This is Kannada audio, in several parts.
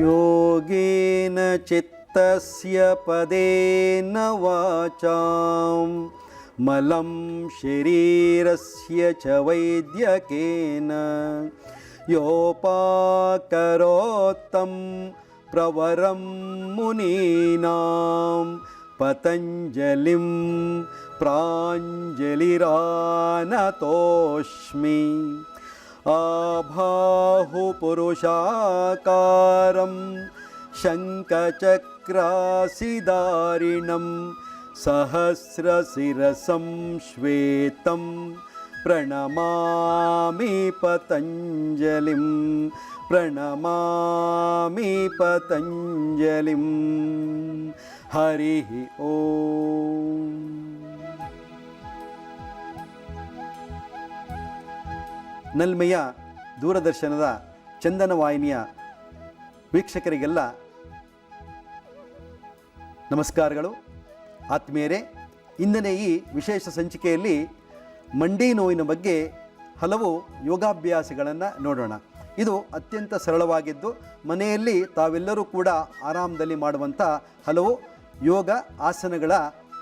ಯೋಗೇನ ಚಿತ್ತಸ್ಯ ಪದೇನ ವಾಚಾಂ ಮಲಂ ಶರೀರಸ್ಯ ಚ ವೈದ್ಯಕೇನ ಯೋಪಾಕರೋತ್ತಂ ಪ್ರವರಂ ಮುನೀನಾಂ ಪತಂಜಲಿಂ ಪ್ರಾಂಜಲಿರಾನತೋಸ್ಮಿ ಆಬಾಹುಪುರುಷಾಕಾರಂ ಶಂಖಚಕ್ರಾಸಿಧಾರಿಣಂ ಸಹಸ್ರಶಿರಸಂ ಶ್ವೇತಂ ಪ್ರಣಮಾಮಿ ಪತಂಜಲಿಂ ಪ್ರಣಮಾಮಿ ಪತಂಜಲಿಂ. ಹರಿ ಓಂ. ನಲ್ಮೆಯ ದೂರದರ್ಶನದ ಚಂದನ ವಾಹಿನಿಯ ವೀಕ್ಷಕರಿಗೆಲ್ಲ ನಮಸ್ಕಾರಗಳು. ಆತ್ಮೀಯರೇ, ಇಂದಿನ ಈ ವಿಶೇಷ ಸಂಚಿಕೆಯಲ್ಲಿ ಮಂಡಿ ನೋವಿನ ಬಗ್ಗೆ ಹಲವು ಯೋಗಾಭ್ಯಾಸಗಳನ್ನು ನೋಡೋಣ. ಇದು ಅತ್ಯಂತ ಸರಳವಾಗಿದ್ದು ಮನೆಯಲ್ಲಿ ತಾವೆಲ್ಲರೂ ಕೂಡ ಆರಾಮದಲ್ಲಿ ಮಾಡುವಂಥ ಹಲವು ಯೋಗ ಆಸನಗಳ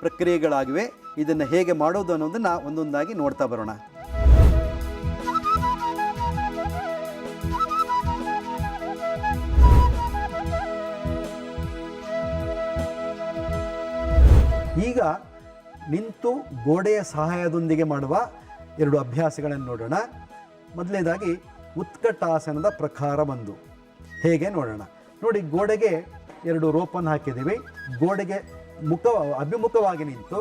ಪ್ರಕ್ರಿಯೆಗಳಾಗಿವೆ. ಇದನ್ನು ಹೇಗೆ ಮಾಡೋದು ಅನ್ನೋದನ್ನು ಒಂದೊಂದಾಗಿ ನೋಡ್ತಾ ಬರೋಣ. ಈಗ ನಿಂತು ಗೋಡೆಯ ಸಹಾಯದೊಂದಿಗೆ ಮಾಡುವ ಎರಡು ಅಭ್ಯಾಸಗಳನ್ನು ನೋಡೋಣ. ಮೊದಲನೇದಾಗಿ ಉತ್ಕಟಾಸನದ ಪ್ರಕಾರ ಒಂದು ಹೇಗೆ ನೋಡೋಣ. ನೋಡಿ, ಗೋಡೆಗೆ ಎರಡು ರೋಪನ್ನು ಹಾಕಿದ್ದೀವಿ. ಗೋಡೆಗೆ ಅಭಿಮುಖವಾಗಿ ನಿಂತು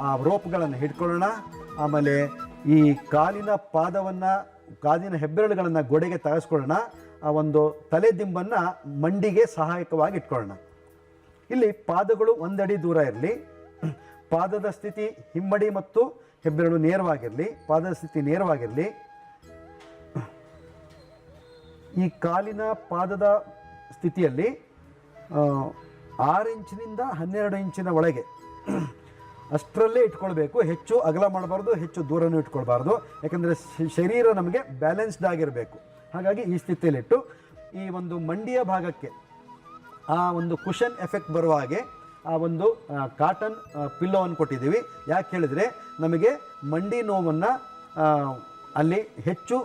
ಆ ರೋಪ್ಗಳನ್ನು ಹಿಡ್ಕೊಳ್ಳೋಣ. ಆಮೇಲೆ ಈ ಕಾಲಿನ ಹೆಬ್ಬೆರಳುಗಳನ್ನು ಗೋಡೆಗೆ ತೆಗೆಸ್ಕೊಳ್ಳೋಣ. ಆ ಒಂದು ತಲೆ ದಿಂಬನ್ನು ಮಂಡಿಗೆ ಸಹಾಯಕವಾಗಿ ಇಟ್ಕೊಳ್ಳೋಣ. ಇಲ್ಲಿ ಪಾದಗಳು ಒಂದಡಿ ದೂರ ಇರಲಿ. ಪಾದದ ಸ್ಥಿತಿ ಹಿಮ್ಮಡಿ ಮತ್ತು ಹೆಬ್ಬೆರಳು ನೇರವಾಗಿರಲಿ. ಪಾದದ ಸ್ಥಿತಿ ನೇರವಾಗಿರಲಿ. ಈ ಪಾದದ ಸ್ಥಿತಿಯಲ್ಲಿ 6 ಇಂಚಿನಿಂದ 12 ಇಂಚಿನ ಒಳಗೆ ಅಷ್ಟರಲ್ಲೇ ಇಟ್ಕೊಳ್ಬೇಕು. ಹೆಚ್ಚು ಅಗಲ ಮಾಡಬಾರ್ದು, ಹೆಚ್ಚು ದೂರನೂ ಇಟ್ಕೊಳ್ಬಾರ್ದು. ಯಾಕಂದರೆ ಶರೀರ ನಮಗೆ ಬ್ಯಾಲೆನ್ಸ್ಡ್ ಆಗಿರಬೇಕು. ಹಾಗಾಗಿ ಈ ಸ್ಥಿತಿಯಲ್ಲಿಟ್ಟು ಈ ಒಂದು ಮಂಡಿಯ ಭಾಗಕ್ಕೆ ಆ ಒಂದು ಕುಷನ್ ಎಫೆಕ್ಟ್ ಬರುವ ಹಾಗೆ ಆ ಒಂದು ಕಾಟನ್ ಪಿಲ್ಲೋವನ್ನು ಕೊಟ್ಟಿದ್ದೀವಿ. ಯಾಕೆ ಹೇಳಿದರೆ ನಮಗೆ ಮಂಡಿ ನೋವನ್ನು ಅಲ್ಲಿ ಹೆಚ್ಚು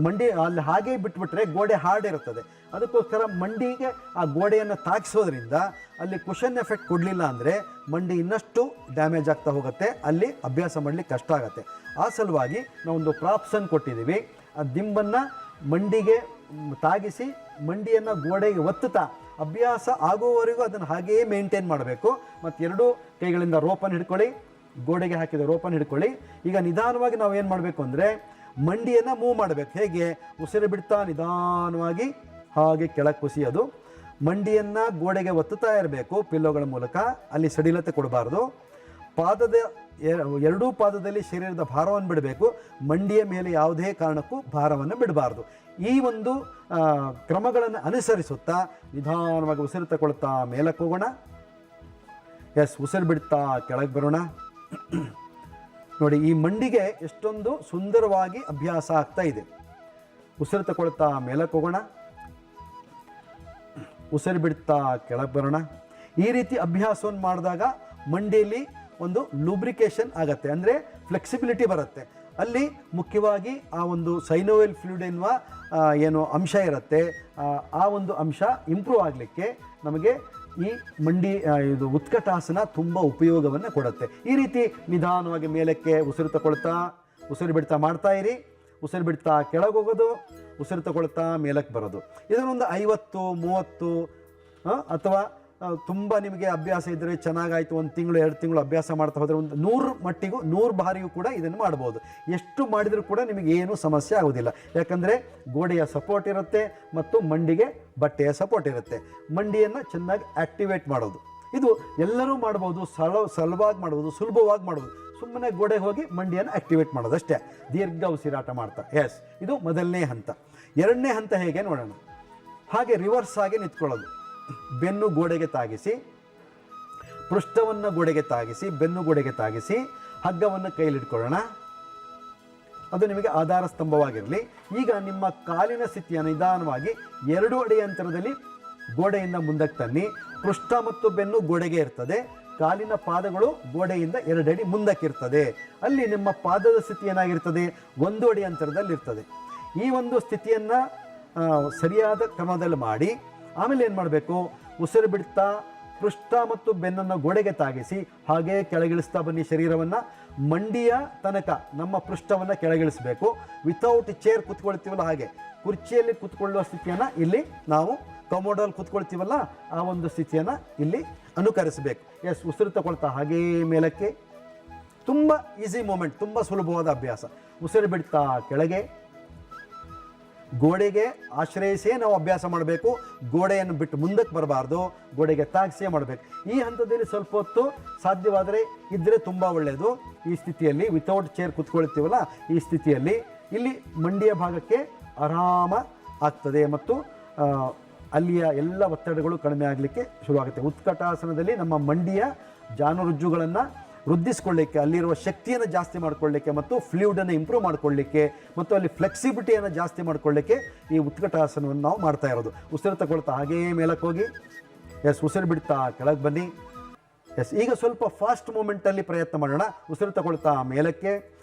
ಮಂಡಿ ಅಲ್ಲಿ ಹಾಗೇ ಬಿಟ್ಬಿಟ್ರೆ ಗೋಡೆ ಹಾರ್ಡ್ ಇರುತ್ತದೆ. ಅದಕ್ಕೋಸ್ಕರ ಮಂಡಿಗೆ ಆ ಗೋಡೆಯನ್ನು ತಾಕಿಸೋದ್ರಿಂದ ಅಲ್ಲಿ ಕುಷನ್ ಎಫೆಕ್ಟ್ ಕೊಡಲಿಲ್ಲ ಅಂದರೆ ಮಂಡಿ ಇನ್ನಷ್ಟು ಡ್ಯಾಮೇಜ್ ಆಗ್ತಾ ಹೋಗುತ್ತೆ. ಅಲ್ಲಿ ಅಭ್ಯಾಸ ಮಾಡಲಿಕ್ಕೆ ಕಷ್ಟ ಆಗುತ್ತೆ. ಆ ಸಲುವಾಗಿ ನಾವೊಂದು ಪ್ರಾಪ್ಸನ್ನು ಕೊಟ್ಟಿದ್ದೀವಿ. ಆ ದಿಂಬನ್ನು ಮಂಡಿಗೆ ತಾಗಿಸಿ ಮಂಡಿಯನ್ನು ಗೋಡೆಗೆ ಒತ್ತುತ್ತಾ ಅಭ್ಯಾಸ ಆಗುವವರೆಗೂ ಅದನ್ನು ಹಾಗೆಯೇ ಮೇಂಟೈನ್ ಮಾಡಬೇಕು. ಮತ್ತು ಎರಡೂ ಕೈಗಳಿಂದ ರೋಪನ್ನು ಹಿಡ್ಕೊಳ್ಳಿ. ಗೋಡೆಗೆ ಹಾಕಿದ ರೋಪನ್ನು ಹಿಡ್ಕೊಳ್ಳಿ. ಈಗ ನಿಧಾನವಾಗಿ ನಾವು ಏನು ಮಾಡಬೇಕು ಅಂದರೆ ಮಂಡಿಯನ್ನು ಮೂವ್ ಮಾಡಬೇಕು. ಹೇಗೆ? ಉಸಿರು ಬಿಡ್ತಾ ನಿಧಾನವಾಗಿ ಹಾಗೆ ಕೆಳಗೆ ಕುಸಿಯೋದು. ಮಂಡಿಯನ್ನು ಗೋಡೆಗೆ ಒತ್ತುತ್ತಾ ಇರಬೇಕು ಪಿಲ್ಲೋಗಳ ಮೂಲಕ. ಅಲ್ಲಿ ಸಡಿಲತೆ ಕೊಡಬಾರ್ದು. ಎರಡೂ ಪಾದದಲ್ಲಿ ಶರೀರದ ಭಾರವನ್ನು ಬಿಡಬೇಕು. ಮಂಡಿಯ ಮೇಲೆ ಯಾವುದೇ ಕಾರಣಕ್ಕೂ ಭಾರವನ್ನು ಬಿಡಬಾರ್ದು. ಈ ಒಂದು ಕ್ರಮಗಳನ್ನು ಅನುಸರಿಸುತ್ತಾ ನಿಧಾನವಾಗಿ ಉಸಿರು ತಗೊಳ್ತಾ ಮೇಲಕ್ಕೆ ಹೋಗೋಣ. ಉಸಿರು ಬಿಡ್ತಾ ಕೆಳಗೆ ಬರೋಣ. ನೋಡಿ, ಈ ಮಂಡಿಗೆ ಎಷ್ಟೊಂದು ಸುಂದರವಾಗಿ ಅಭ್ಯಾಸ ಆಗ್ತಾ ಇದೆ. ಉಸಿರು ತಗೊಳ್ತಾ ಮೇಲಕ್ಕೆ ಹೋಗೋಣ. ಉಸಿರು ಬಿಡ್ತಾ ಕೆಳಗೆ ಬರೋಣ. ಈ ರೀತಿ ಅಭ್ಯಾಸವನ್ನು ಮಾಡಿದಾಗ ಮಂಡಿಯಲ್ಲಿ ಒಂದು ಲೂಬ್ರಿಕೇಶನ್ ಆಗತ್ತೆ, ಅಂದರೆ ಫ್ಲೆಕ್ಸಿಬಿಲಿಟಿ ಬರುತ್ತೆ. ಅಲ್ಲಿ ಮುಖ್ಯವಾಗಿ ಆ ಒಂದು ಸೈನೋವೆಲ್ ಫ್ಲೂಯಿಡ್ ಎನ್ನುವ ಏನು ಅಂಶ ಇರುತ್ತೆ, ಆ ಒಂದು ಅಂಶ ಇಂಪ್ರೂವ್ ಆಗಲಿಕ್ಕೆ ನಮಗೆ ಈ ಇದು ಉತ್ಕಟಾಸನ ತುಂಬ ಉಪಯೋಗವನ್ನು ಕೊಡುತ್ತೆ. ಈ ರೀತಿ ನಿಧಾನವಾಗಿ ಮೇಲಕ್ಕೆ ಉಸಿರು ತಗೊಳ್ತಾ ಉಸಿರು ಬಿಡ್ತಾ ಮಾಡ್ತಾ ಇರಿ. ಉಸಿರು ಬಿಡ್ತಾ ಕೆಳಗೆ ಹೋಗೋದು, ಉಸಿರು ತಗೊಳ್ತಾ ಮೇಲಕ್ಕೆ ಬರೋದು. ಇದನ್ನೊಂದು 50, 30 ಅಥವಾ ತುಂಬ ನಿಮಗೆ ಅಭ್ಯಾಸ ಇದ್ದರೆ ಚೆನ್ನಾಗಾಯಿತು, 1 ತಿಂಗಳು 2 ತಿಂಗಳು ಅಭ್ಯಾಸ ಮಾಡ್ತಾ ಹೋದರೆ ಒಂದು 100 ಬಾರಿಯೂ ಕೂಡ ಇದನ್ನು ಮಾಡ್ಬೋದು. ಎಷ್ಟು ಮಾಡಿದರೂ ಕೂಡ ನಿಮಗೆ ಏನೂ ಸಮಸ್ಯೆ ಆಗೋದಿಲ್ಲ. ಯಾಕಂದರೆ ಗೋಡೆಯ ಸಪೋರ್ಟ್ ಇರುತ್ತೆ ಮತ್ತು ಮಂಡಿಗೆ ಬಟ್ಟೆಯ ಸಪೋರ್ಟ್ ಇರುತ್ತೆ. ಮಂಡಿಯನ್ನು ಚೆನ್ನಾಗಿ ಆ್ಯಕ್ಟಿವೇಟ್ ಮಾಡೋದು ಇದು ಎಲ್ಲರೂ ಮಾಡ್ಬೋದು. ಸರಳವಾಗಿ ಮಾಡ್ಬೋದು, ಸುಲಭವಾಗಿ ಮಾಡ್ಬೋದು. ಸುಮ್ಮನೆ ಗೋಡೆಗೆ ಹೋಗಿ ಮಂಡಿಯನ್ನು ಆ್ಯಕ್ಟಿವೇಟ್ ಮಾಡೋದು ಅಷ್ಟೇ, ದೀರ್ಘ ಉಸಿರಾಟ ಮಾಡ್ತಾ. ಇದು ಮೊದಲನೇ ಹಂತ. ಎರಡನೇ ಹಂತ ಹೇಗೆ ನೋಡೋಣ. ಹಾಗೆ ರಿವರ್ಸ್ ಆಗಿ ನಿಂತ್ಕೊಳ್ಳೋದು. ಬೆನ್ನು ಗೋಡೆಗೆ ತಾಗಿಸಿ, ಪೃಷ್ಠವನ್ನು ಗೋಡೆಗೆ ತಾಗಿಸಿ, ಬೆನ್ನು ಗೋಡೆಗೆ ತಾಗಿಸಿ, ಹಗ್ಗವನ್ನು ಕೈಲಿಟ್ಕೊಳ್ಳೋಣ. ಅದು ನಿಮಗೆ ಆಧಾರ ಸ್ತಂಭವಾಗಿರಲಿ. ಈಗ ನಿಮ್ಮ ಕಾಲಿನ ಸ್ಥಿತಿಯನ್ನು ನಿಧಾನವಾಗಿ 2 ಅಡಿ ಅಂತರದಲ್ಲಿ ಗೋಡೆಯಿಂದ ಮುಂದಕ್ಕೆ ತನ್ನಿ. ಪೃಷ್ಠ ಮತ್ತು ಬೆನ್ನು ಗೋಡೆಗೆ ಇರ್ತದೆ, ಕಾಲಿನ ಪಾದಗಳು ಗೋಡೆಯಿಂದ 2 ಅಡಿ ಮುಂದಕ್ಕಿರ್ತದೆ. ಅಲ್ಲಿ ನಿಮ್ಮ ಪಾದದ ಸ್ಥಿತಿ ಏನಾಗಿರ್ತದೆ, 1 ಅಡಿ ಅಂತರದಲ್ಲಿ ಇರ್ತದೆ. ಈ ಒಂದು ಸ್ಥಿತಿಯನ್ನು ಸರಿಯಾದ ಕ್ರಮದಲ್ಲಿ ಮಾಡಿ ಆಮೇಲೆ ಏನು ಮಾಡಬೇಕು, ಉಸಿರು ಬಿಡ್ತಾ ಪೃಷ್ಠ ಮತ್ತು ಬೆನ್ನನ್ನು ಗೋಡೆಗೆ ತಾಗಿಸಿ ಹಾಗೆ ಕೆಳಗಿಳಿಸ್ತಾ ಬನ್ನಿ. ಶರೀರವನ್ನು ಮಂಡಿಯ ತನಕ ನಮ್ಮ ಪೃಷ್ಠವನ್ನು ಕೆಳಗಿಳಿಸಬೇಕು. ವಿತೌಟ್ ಚೇರ್ ಕೂತ್ಕೊಳ್ತೀವಲ್ಲ ಹಾಗೆ ಕುರ್ಚಿಯಲ್ಲಿ ಕೂತ್ಕೊಳ್ಳುವ ಸ್ಥಿತಿಯನ್ನು ಇಲ್ಲಿ ನಾವು ಕಮೋಡಲ್ಲಿ ಕೂತ್ಕೊಳ್ತೀವಲ್ಲ ಆ ಒಂದು ಸ್ಥಿತಿಯನ್ನು ಇಲ್ಲಿ ಅನುಕರಿಸಬೇಕು. ಎಸ್, ಉಸಿರು ತಗೊಳ್ತಾ ಹಾಗೇ ಮೇಲಕ್ಕೆ. ತುಂಬ ಈಸಿ ಮೂಮೆಂಟ್, ತುಂಬ ಸುಲಭವಾದ ಅಭ್ಯಾಸ. ಉಸಿರು ಬಿಡ್ತಾ ಕೆಳಗೆ, ಗೋಡೆಗೆ ಆಶ್ರಯಿಸೇ ನಾವು ಅಭ್ಯಾಸ ಮಾಡಬೇಕು. ಗೋಡೆಯನ್ನು ಬಿಟ್ಟು ಮುಂದಕ್ಕೆ ಬರಬಾರ್ದು, ಗೋಡೆಗೆ ತಾಗಿಸೇ ಮಾಡಬೇಕು. ಈ ಹಂತದಲ್ಲಿ ಸ್ವಲ್ಪ ಹೊತ್ತು ಸಾಧ್ಯವಾದರೆ ಇದ್ದರೆ ತುಂಬ ಒಳ್ಳೆಯದು. ಈ ಸ್ಥಿತಿಯಲ್ಲಿ ವಿತೌಟ್ ಚೇರ್ ಕೂತ್ಕೊಳ್ತೀವಲ್ಲ ಈ ಸ್ಥಿತಿಯಲ್ಲಿ ಇಲ್ಲಿ ಮಂಡಿಯ ಭಾಗಕ್ಕೆ ಆರಾಮ ಆಗ್ತದೆ ಮತ್ತು ಅಲ್ಲಿಯ ಎಲ್ಲ ಒತ್ತಡಗಳು ಕಡಿಮೆ ಆಗಲಿಕ್ಕೆ ಶುರುವಾಗುತ್ತೆ. ಉತ್ಕಟಾಸನದಲ್ಲಿ ನಮ್ಮ ಮಂಡಿಯ ಜಾನುರುಜ್ಜುಗಳನ್ನು ವೃದ್ಧಿಸ್ಕೊಳ್ಳಿಕ್ಕೆ, ಅಲ್ಲಿರುವ ಶಕ್ತಿಯನ್ನು ಜಾಸ್ತಿ ಮಾಡಿಕೊಳ್ಳಿಕ್ಕೆ ಮತ್ತು ಫ್ಲೂಯಿಡನ್ನು ಇಂಪ್ರೂವ್ ಮಾಡಿಕೊಳ್ಳಿಕ್ಕೆ ಮತ್ತು ಅಲ್ಲಿ ಫ್ಲೆಕ್ಸಿಬಿಲಿಟಿಯನ್ನು ಜಾಸ್ತಿ ಮಾಡಿಕೊಳ್ಳಿಕ್ಕೆ ಈ ಉತ್ಕಟಾಸನವನ್ನು ನಾವು ಮಾಡ್ತಾ ಇರೋದು. ಉಸಿರು ತಗೊಳ್ತಾ ಹಾಗೇ ಮೇಲಕ್ಕೆ ಹೋಗಿ. ಎಸ್, ಉಸಿರು ಬಿಡ್ತಾ ಕೆಳಗೆ ಬನ್ನಿ. ಎಸ್, ಈಗ ಸ್ವಲ್ಪ ಫಾಸ್ಟ್ ಮೂಮೆಂಟಲ್ಲಿ ಪ್ರಯತ್ನ ಮಾಡೋಣ. ಉಸಿರು ತಗೊಳ್ತಾ ಮೇಲಕ್ಕೆ,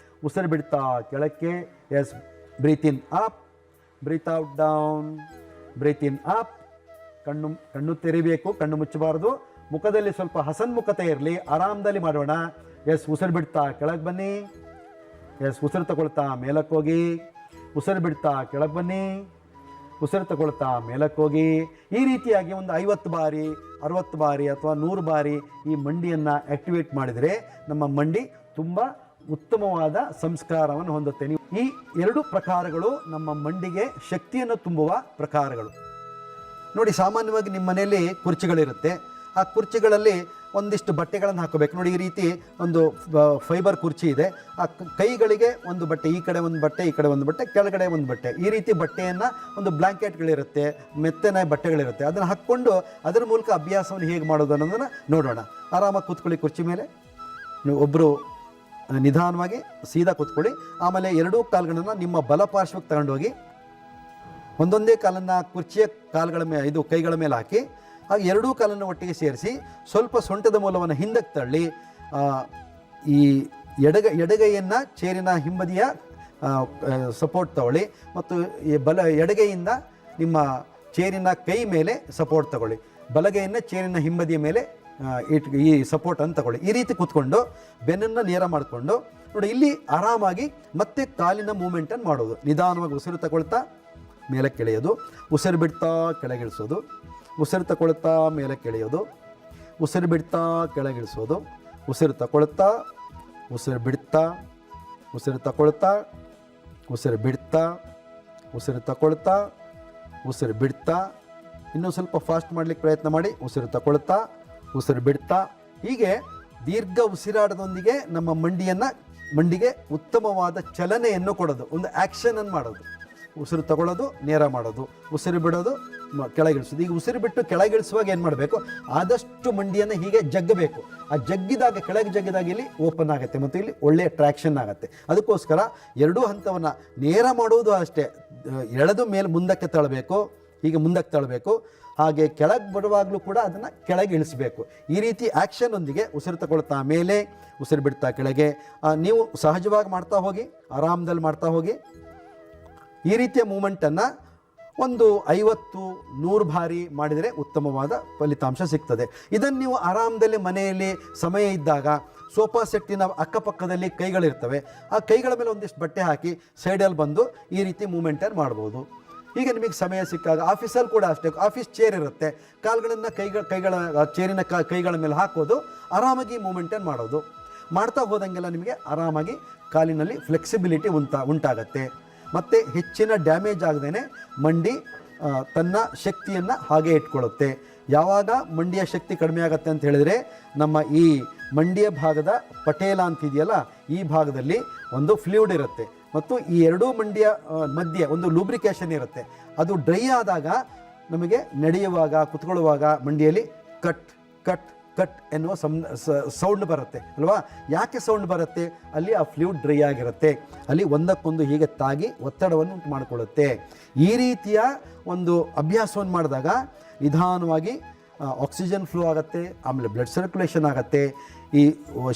ಉಸಿರು ಬಿಡ್ತಾ ಕೆಳಕ್ಕೆ. Yes, breathe in up, breathe out down, breathe in up. ಕಣ್ಣು ತೆರಿಬೇಕು, ಕಣ್ಣು ಮುಚ್ಚಬಾರದು. ಮುಖದಲ್ಲಿ ಸ್ವಲ್ಪ ಹಸನ್ಮುಖತೆ ಇರಲಿ, ಆರಾಮದಲ್ಲಿ ಮಾಡೋಣ. ಎಸ್, ಉಸಿರು ಬಿಡ್ತಾ ಕೆಳಗೆ ಬನ್ನಿ. ಎಸ್, ಉಸಿರು ತಗೊಳ್ತಾ ಮೇಲಕ್ಕೆ ಹೋಗಿ. ಉಸಿರು ಬಿಡ್ತಾ ಕೆಳಗೆ ಬನ್ನಿ. ಉಸಿರು ತಗೊಳ್ತಾ ಮೇಲಕ್ಕೆ ಹೋಗಿ. ಈ ರೀತಿಯಾಗಿ ಒಂದು 50 ಬಾರಿ 60 ಬಾರಿ ಅಥವಾ 100 ಬಾರಿ ಈ ಮಂಡಿಯನ್ನು ಆ್ಯಕ್ಟಿವೇಟ್ ಮಾಡಿದರೆ ನಮ್ಮ ಮಂಡಿ ತುಂಬ ಉತ್ತಮವಾದ ಸಂಸ್ಕಾರವನ್ನು ಹೊಂದುತ್ತೆ. ಈ 2 ಪ್ರಕಾರಗಳು ನಮ್ಮ ಮಂಡಿಗೆ ಶಕ್ತಿಯನ್ನು ತುಂಬುವ ಪ್ರಕಾರಗಳು. ನೋಡಿ, ಸಾಮಾನ್ಯವಾಗಿ ನಿಮ್ಮ ಮನೆಯಲ್ಲಿ ಕುರ್ಚಿಗಳಿರುತ್ತೆ. ಆ ಕುರ್ಚಿಗಳಲ್ಲಿ ಒಂದಿಷ್ಟು ಬಟ್ಟೆಗಳನ್ನು ಹಾಕೋಬೇಕು. ನೋಡಿ, ಈ ರೀತಿ ಒಂದು ಫೈಬರ್ ಕುರ್ಚಿ ಇದೆ. ಆ ಕೈಗಳಿಗೆ ಒಂದು ಬಟ್ಟೆ, ಈ ಕಡೆ ಒಂದು ಬಟ್ಟೆ, ಈ ಕಡೆ ಒಂದು ಬಟ್ಟೆ, ಕೆಳಗಡೆ ಒಂದು ಬಟ್ಟೆ, ಈ ರೀತಿ ಬಟ್ಟೆಯನ್ನು ಒಂದು ಬ್ಲ್ಯಾಂಕೆಟ್ಗಳಿರುತ್ತೆ, ಮೆತ್ತನೆ ಬಟ್ಟೆಗಳಿರುತ್ತೆ, ಅದನ್ನು ಹಾಕ್ಕೊಂಡು ಅದರ ಮೂಲಕ ಅಭ್ಯಾಸವನ್ನು ಹೇಗೆ ಮಾಡೋದು ಅನ್ನೋದನ್ನು ನೋಡೋಣ. ಆರಾಮಾಗಿ ಕೂತ್ಕೊಳ್ಳಿ ಕುರ್ಚಿ ಮೇಲೆ. ನೀವು ಒಬ್ಬರು ನಿಧಾನವಾಗಿ ಸೀದಾ ಕೂತ್ಕೊಳ್ಳಿ. ಆಮೇಲೆ 2 ಕಾಲುಗಳನ್ನು ನಿಮ್ಮ ಬಲ ಪಾರ್ಶ್ವಕ್ಕೆ ತಗೊಂಡೋಗಿ ಒಂದೊಂದೇ ಕಾಲನ್ನು ಕುರ್ಚಿಯ ಕಾಲುಗಳ ಮೇಲೆ ಕೈಗಳ ಮೇಲೆ ಹಾಕಿ ಹಾಗೆ 2 ಕಾಲನ್ನು ಒಟ್ಟಿಗೆ ಸೇರಿಸಿ ಸ್ವಲ್ಪ ಸೊಂಟದ ಮೂಲವನ್ನು ಹಿಂದಕ್ಕೆ ತಳ್ಳಿ ಈ ಎಡಗೈಯನ್ನು ಚೇರಿನ ಹಿಂಬದಿಯ ಸಪೋರ್ಟ್ ತಗೊಳ್ಳಿ ಮತ್ತು ಈ ಎಡಗೈಯಿಂದ ನಿಮ್ಮ ಚೇರಿನ ಕೈ ಮೇಲೆ ಸಪೋರ್ಟ್ ತಗೊಳ್ಳಿ. ಬಲಗೈಯನ್ನು ಚೇರಿನ ಹಿಂಬದಿಯ ಮೇಲೆ ಈ ಸಪೋರ್ಟನ್ನು ತಗೊಳ್ಳಿ. ಈ ರೀತಿ ಕೂತ್ಕೊಂಡು ಬೆನ್ನನ್ನು ನೇರ ಮಾಡಿಕೊಂಡು ನೋಡಿ, ಇಲ್ಲಿ ಆರಾಮಾಗಿ ಮತ್ತೆ ಕಾಲಿನ ಮೂಮೆಂಟನ್ನು ಮಾಡೋದು. ನಿಧಾನವಾಗಿ ಉಸಿರು ತಗೊಳ್ತಾ ಮೇಲಕ್ಕೆ ಎಳೆಯೋದು, ಉಸಿರು ಬಿಡ್ತಾ ಕೆಳಗಿಳಿಸೋದು, ಉಸಿರು ತಗೊಳ್ತಾ ಮೇಲಕ್ಕೆ ಎಳೆಯೋದು, ಉಸಿರು ಬಿಡ್ತಾ ಕೆಳಗಿಳಿಸೋದು, ಉಸಿರು ತಗೊಳ್ತಾ, ಉಸಿರು ಬಿಡ್ತಾ, ಉಸಿರು ತಗೊಳ್ತಾ, ಉಸಿರು ಬಿಡ್ತಾ, ಉಸಿರು ತಗೊಳ್ತಾ, ಉಸಿರು ಬಿಡ್ತಾ. ಇನ್ನೂ ಸ್ವಲ್ಪ ಫಾಸ್ಟ್ ಮಾಡಲಿಕ್ಕೆ ಪ್ರಯತ್ನ ಮಾಡಿ. ಉಸಿರು ತಗೊಳ್ತಾ, ಉಸಿರು ಬಿಡ್ತಾ. ಹೀಗೆ ದೀರ್ಘ ಉಸಿರಾಟದೊಂದಿಗೆ ನಮ್ಮ ಮಂಡಿಗೆ ಉತ್ತಮವಾದ ಚಲನೆಯನ್ನು ಕೊಡೋದು, ಒಂದು ಆ್ಯಕ್ಷನನ್ನು ಮಾಡೋದು. ಉಸಿರು ತಗೊಳ್ಳೋದು, ನೇರ ಮಾಡೋದು, ಉಸಿರು ಬಿಡೋದು, ಕೆಳಗಿಳಿಸೋದು. ಈಗ ಉಸಿರು ಬಿಟ್ಟು ಕೆಳಗಿಳಿಸುವಾಗ ಏನು ಮಾಡಬೇಕು, ಆದಷ್ಟು ಮಂಡಿಯನ್ನು ಹೀಗೆ ಜಗ್ಗಬೇಕು. ಆ ಜಗ್ಗಿದಾಗ, ಕೆಳಗೆ ಜಗ್ಗಿದಾಗ ಇಲ್ಲಿ ಓಪನ್ ಆಗುತ್ತೆ ಮತ್ತು ಇಲ್ಲಿ ಒಳ್ಳೆಯ ಟ್ರ್ಯಾಕ್ಷನ್ ಆಗುತ್ತೆ. ಅದಕ್ಕೋಸ್ಕರ 2 ಹಂತವನ್ನು ನೇರ ಮಾಡುವುದು ಅಷ್ಟೇ, ಎಳೆದು ಮೇಲೆ ಮುಂದಕ್ಕೆ ತಳ್ಳಬೇಕು, ಹೀಗೆ ಮುಂದಕ್ಕೆ ತಳ್ಳಬೇಕು. ಹಾಗೆ ಕೆಳಗೆ ಬರುವಾಗಲೂ ಕೂಡ ಅದನ್ನು ಕೆಳಗೆ ಇಳಿಸಬೇಕು. ಈ ರೀತಿ ಆ್ಯಕ್ಷನ್ನೊಂದಿಗೆ ಉಸಿರು ತಗೊಳ್ತಾ ಮೇಲೆ, ಉಸಿರು ಬಿಡ್ತಾ ಕೆಳಗೆ. ನೀವು ಸಹಜವಾಗಿ ಮಾಡ್ತಾ ಹೋಗಿ, ಆರಾಮದಲ್ಲಿ ಮಾಡ್ತಾ ಹೋಗಿ. ಈ ರೀತಿಯ ಮೂಮೆಂಟನ್ನು ಒಂದು 50-100 ಬಾರಿ ಮಾಡಿದರೆ ಉತ್ತಮವಾದ ಫಲಿತಾಂಶ ಸಿಗ್ತದೆ. ಇದನ್ನು ನೀವು ಆರಾಮದಲ್ಲಿ ಮನೆಯಲ್ಲಿ ಸಮಯ ಇದ್ದಾಗ ಸೋಫಾ ಸೆಟ್ಟಿನ ಅಕ್ಕಪಕ್ಕದಲ್ಲಿ ಕೈಗಳಿರ್ತವೆ, ಆ ಕೈಗಳ ಮೇಲೆ ಒಂದಿಷ್ಟು ಬಟ್ಟೆ ಹಾಕಿ ಸೈಡಲ್ಲಿ ಬಂದು ಈ ರೀತಿ ಮೂಮೆಂಟನ್ನು ಮಾಡ್ಬೋದು. ಈಗ ನಿಮಗೆ ಸಮಯ ಸಿಕ್ಕಾಗ ಆಫೀಸಲ್ಲಿ ಕೂಡ ಅಷ್ಟೇ, ಆಫೀಸ್ ಚೇರ್ ಇರುತ್ತೆ, ಕಾಲುಗಳನ್ನು ಚೇರಿನ ಕೈಗಳ ಮೇಲೆ ಹಾಕೋದು, ಆರಾಮಾಗಿ ಮೂಮೆಂಟನ್ನು ಮಾಡೋದು. ಮಾಡ್ತಾ ಹೋದಂಗೆಲ್ಲ ನಿಮಗೆ ಆರಾಮಾಗಿ ಕಾಲಿನಲ್ಲಿ ಫ್ಲೆಕ್ಸಿಬಿಲಿಟಿ ಉಂಟಾಗತ್ತೆ ಮತ್ತು ಹೆಚ್ಚಿನ ಡ್ಯಾಮೇಜ್ ಆಗದೇ ಮಂಡಿ ತನ್ನ ಶಕ್ತಿಯನ್ನು ಹಾಗೆ ಇಟ್ಕೊಳ್ಳುತ್ತೆ. ಯಾವಾಗ ಮಂಡಿಯ ಶಕ್ತಿ ಕಡಿಮೆ ಆಗುತ್ತೆ ಅಂತ ಹೇಳಿದರೆ, ನಮ್ಮ ಈ ಮಂಡಿಯ ಭಾಗದ ಪಟೇಲ ಅಂತಿದೆಯಲ್ಲ, ಈ ಭಾಗದಲ್ಲಿ ಒಂದು ಫ್ಲೂಯಿಡ್ ಇರುತ್ತೆ ಮತ್ತು ಈ 2 ಮಂಡಿಯ ಮಧ್ಯೆ ಒಂದು ಲೂಬ್ರಿಕೇಷನ್ ಇರುತ್ತೆ. ಅದು ಡ್ರೈ ಆದಾಗ ನಮಗೆ ನಡೆಯುವಾಗ, ಕುತ್ಕೊಳ್ಳುವಾಗ ಮಂಡಿಯಲ್ಲಿ ಕಟ್ ಕಟ್ ಕಟ್ ಎನ್ನುವ ಸೌಂಡ್ ಬರುತ್ತೆ ಅಲ್ವಾ. ಯಾಕೆ ಸೌಂಡ್ ಬರುತ್ತೆ? ಅಲ್ಲಿ ಆ ಫ್ಲೂಯಿಡ್ ಡ್ರೈ ಆಗಿರುತ್ತೆ, ಅಲ್ಲಿ ಒಂದಕ್ಕೊಂದು ಹೀಗೆ ತಾಗಿ ಒತ್ತಡವನ್ನು ಉಂಟು ಮಾಡಿಕೊಳ್ಳುತ್ತೆ. ಈ ರೀತಿಯ ಒಂದು ಅಭ್ಯಾಸವನ್ನು ಮಾಡಿದಾಗ ನಿಧಾನವಾಗಿ ಆಕ್ಸಿಜನ್ ಫ್ಲೋ ಆಗುತ್ತೆ, ಆಮೇಲೆ ಬ್ಲಡ್ ಸರ್ಕ್ಯುಲೇಷನ್ ಆಗುತ್ತೆ. ಈ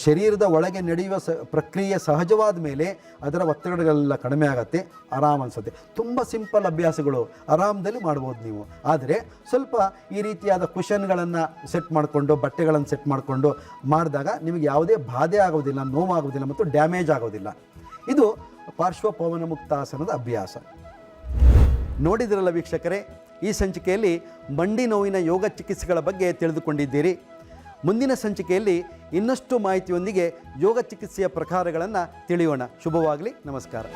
ಶರೀರದ ಒಳಗೆ ನಡೆಯುವ ಪ್ರಕ್ರಿಯೆ ಸಹಜವಾದ ಮೇಲೆ ಅದರ ಒತ್ತಡಗಳೆಲ್ಲ ಕಡಿಮೆ ಆಗುತ್ತೆ, ಆರಾಮ್ ಅನಿಸುತ್ತೆ. ತುಂಬ ಸಿಂಪಲ್ ಅಭ್ಯಾಸಗಳು, ಆರಾಮದಲ್ಲಿ ಮಾಡ್ಬೋದು ನೀವು. ಆದರೆ ಸ್ವಲ್ಪ ಈ ರೀತಿಯಾದ ಕುಷನ್ಗಳನ್ನು ಸೆಟ್ ಮಾಡಿಕೊಂಡು, ಬಟ್ಟೆಗಳನ್ನು ಸೆಟ್ ಮಾಡಿಕೊಂಡು ಮಾಡಿದಾಗ ನಿಮಗೆ ಯಾವುದೇ ಬಾಧೆ ಆಗೋದಿಲ್ಲ, ನೋವಾಗೋದಿಲ್ಲ ಮತ್ತು ಡ್ಯಾಮೇಜ್ ಆಗೋದಿಲ್ಲ. ಇದು ಪಾರ್ಶ್ವಪವನ ಮುಕ್ತಾಸನದ ಅಭ್ಯಾಸ. ನೋಡಿದ್ರಲ್ಲ ವೀಕ್ಷಕರೇ, ಈ ಸಂಚಿಕೆಯಲ್ಲಿ ಮಂಡಿ ನೋವಿನ ಯೋಗ ಚಿಕಿತ್ಸೆಗಳ ಬಗ್ಗೆ ತಿಳಿದುಕೊಂಡಿದ್ದೀರಿ. ಮುಂದಿನ ಸಂಚಿಕೆಯಲ್ಲಿ ಇನ್ನಷ್ಟು ಮಾಹಿತಿಯೊಂದಿಗೆ ಯೋಗ ಚಿಕಿತ್ಸೆಯ ಪ್ರಕಾರಗಳನ್ನು ತಿಳಿಯೋಣ. ಶುಭವಾಗಲಿ. ನಮಸ್ಕಾರ.